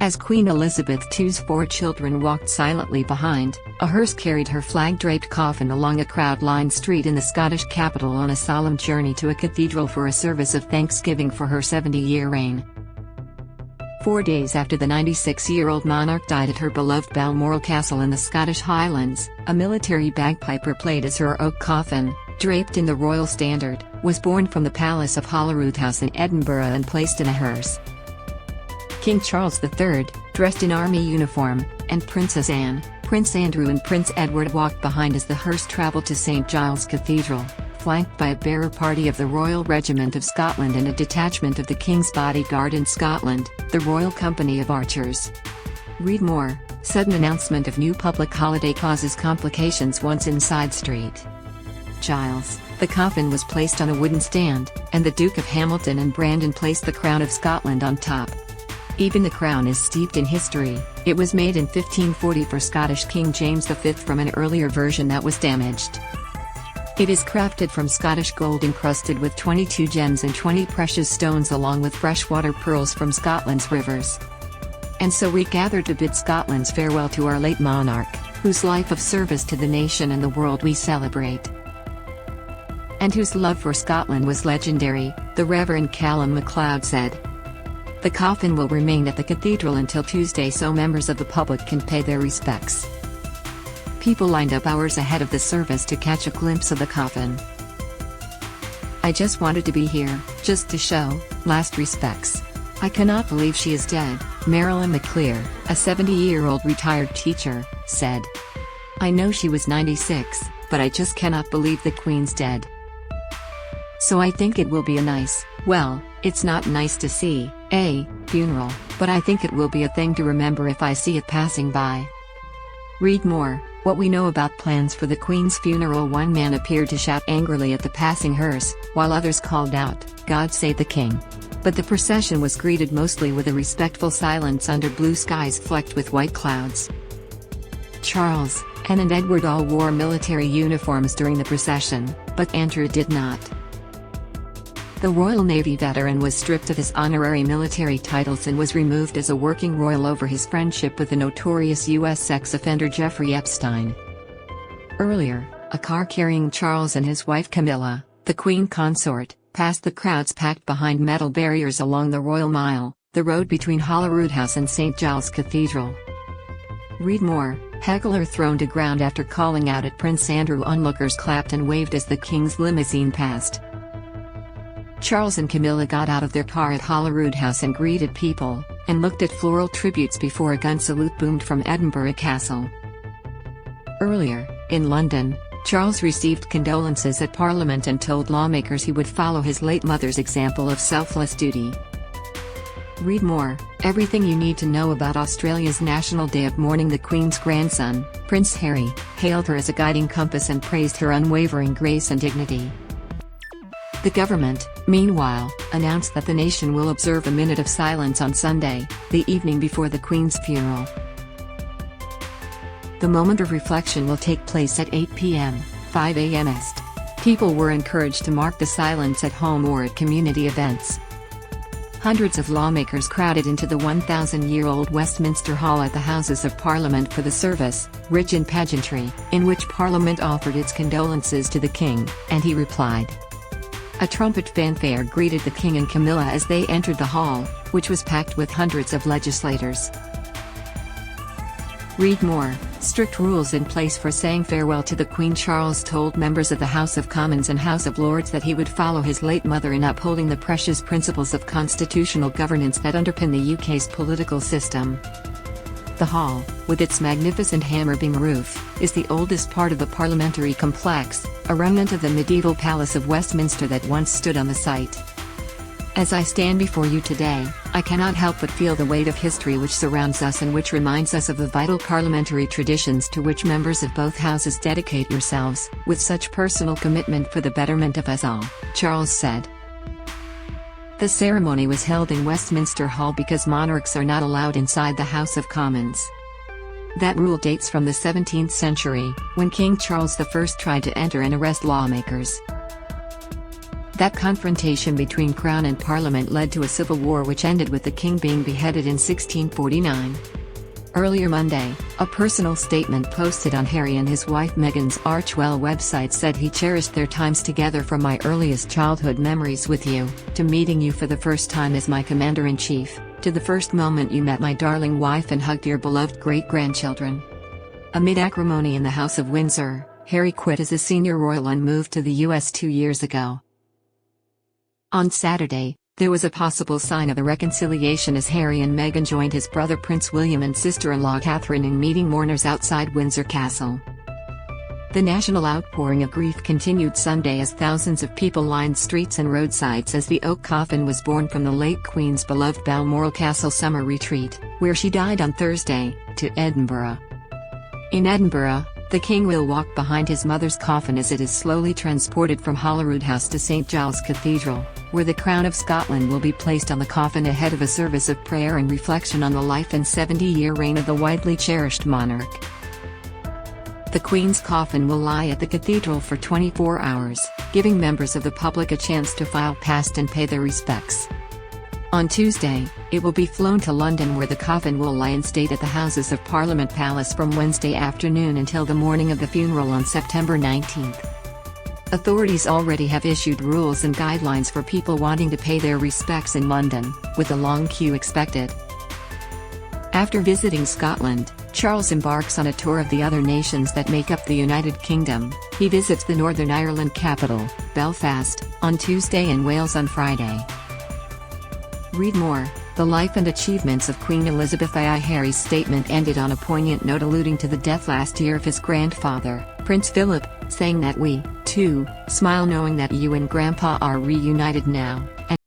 As Queen Elizabeth II's 4 children walked silently behind, a hearse carried her flag-draped coffin along a crowd-lined street in the Scottish capital on a solemn journey to a cathedral for a service of thanksgiving for her 70-year reign. 4 days after the 96-year-old monarch died at her beloved Balmoral Castle in the Scottish Highlands, a military bagpiper played as her oak coffin, draped in the royal standard, was borne from the Palace of Holyroodhouse in Edinburgh and placed in a hearse. King Charles III, dressed in army uniform, and Princess Anne, Prince Andrew and Prince Edward walked behind as the hearse travelled to St Giles Cathedral, flanked by a bearer party of the Royal Regiment of Scotland and a detachment of the King's Bodyguard in Scotland, the Royal Company of Archers. Read more. Sudden announcement of new public holiday causes complications once inside St Giles. The coffin was placed on a wooden stand, and the Duke of Hamilton and Brandon placed the crown of Scotland on top. Even the crown is steeped in history. It was made in 1540 for Scottish King James V from an earlier version that was damaged. It is crafted from Scottish gold encrusted with 22 gems and 20 precious stones along with freshwater pearls from Scotland's rivers. And so we gather to bid Scotland's farewell to our late monarch, whose life of service to the nation and the world we celebrate, and whose love for Scotland was legendary, the Reverend Callum MacLeod said. The coffin will remain at the cathedral until Tuesday so members of the public can pay their respects. People lined up hours ahead of the service to catch a glimpse of the coffin. I just wanted to be here, just to show last respects. I cannot believe she is dead, Marilyn McClear, a 70-year-old retired teacher, said. I know she was 96, but I just cannot believe the Queen's dead. So I think it will be a nice, well, it's not nice to see a funeral, but I think it will be a thing to remember if I see it passing by. Read more. What we know about plans for the Queen's funeral. One man appeared to shout angrily at the passing hearse, while others called out, "God save the King." But the procession was greeted mostly with a respectful silence under blue skies flecked with white clouds. Charles, Anne and Edward all wore military uniforms during the procession, but Andrew did not. The Royal Navy veteran was stripped of his honorary military titles and was removed as a working royal over his friendship with the notorious U.S. sex offender Jeffrey Epstein. Earlier, a car carrying Charles and his wife Camilla, the Queen Consort, passed the crowds packed behind metal barriers along the Royal Mile, the road between Holyroodhouse and St Giles Cathedral. Read more. Heckler thrown to ground after calling out at Prince Andrew. Onlookers clapped and waved as the King's limousine passed. Charles and Camilla got out of their car at Holyroodhouse and greeted people, and looked at floral tributes before a gun salute boomed from Edinburgh Castle. Earlier, in London, Charles received condolences at Parliament and told lawmakers he would follow his late mother's example of selfless duty. Read more. Everything you need to know about Australia's National Day of Mourning. The Queen's grandson, Prince Harry, hailed her as a guiding compass and praised her unwavering grace and dignity. The government, meanwhile, announced that the nation will observe a minute of silence on Sunday, the evening before the Queen's funeral. The moment of reflection will take place at 8 p.m., 5 a.m. Est. People were encouraged to mark the silence at home or at community events. Hundreds of lawmakers crowded into the 1,000-year-old Westminster Hall at the Houses of Parliament for the service, rich in pageantry, in which Parliament offered its condolences to the King, and he replied. A trumpet fanfare greeted the King and Camilla as they entered the hall, which was packed with hundreds of legislators. Read more. Strict rules in place for saying farewell to the Queen. Charles told members of the House of Commons and House of Lords that he would follow his late mother in upholding the precious principles of constitutional governance that underpin the UK's political system. The hall, with its magnificent hammer beam roof, is the oldest part of the parliamentary complex, a remnant of the medieval Palace of Westminster that once stood on the site. As I stand before you today, I cannot help but feel the weight of history which surrounds us and which reminds us of the vital parliamentary traditions to which members of both houses dedicate yourselves, with such personal commitment for the betterment of us all, Charles said. The ceremony was held in Westminster Hall because monarchs are not allowed inside the House of Commons. That rule dates from the 17th century, when King Charles I tried to enter and arrest lawmakers. That confrontation between Crown and Parliament led to a civil war which ended with the king being beheaded in 1649. Earlier Monday, a personal statement posted on Harry and his wife Meghan's Archewell website said he cherished their times together from my earliest childhood memories with you, to meeting you for the first time as my commander-in-chief, to the first moment you met my darling wife and hugged your beloved great-grandchildren. Amid acrimony in the House of Windsor, Harry quit as a senior royal and moved to the US 2 years ago. On Saturday, there was a possible sign of a reconciliation as Harry and Meghan joined his brother Prince William and sister-in-law Catherine in meeting mourners outside Windsor Castle. The national outpouring of grief continued Sunday as thousands of people lined streets and roadsides as the oak coffin was borne from the late Queen's beloved Balmoral Castle summer retreat, where she died on Thursday, to Edinburgh. In Edinburgh, the king will walk behind his mother's coffin as it is slowly transported from Holyroodhouse to St Giles Cathedral, where the crown of Scotland will be placed on the coffin ahead of a service of prayer and reflection on the life and 70-year reign of the widely cherished monarch. The Queen's coffin will lie at the cathedral for 24 hours, giving members of the public a chance to file past and pay their respects. On Tuesday, it will be flown to London where the coffin will lie in state at the Houses of Parliament Palace from Wednesday afternoon until the morning of the funeral on September 19. Authorities already have issued rules and guidelines for people wanting to pay their respects in London, with a long queue expected. After visiting Scotland, Charles embarks on a tour of the other nations that make up the United Kingdom. He visits the Northern Ireland capital, Belfast, on Tuesday and Wales on Friday. Read more. The life and achievements of Queen Elizabeth II. Harry's statement ended on a poignant note alluding to the death last year of his grandfather, Prince Philip, saying that we, too, smile knowing that you and Grandpa are reunited now.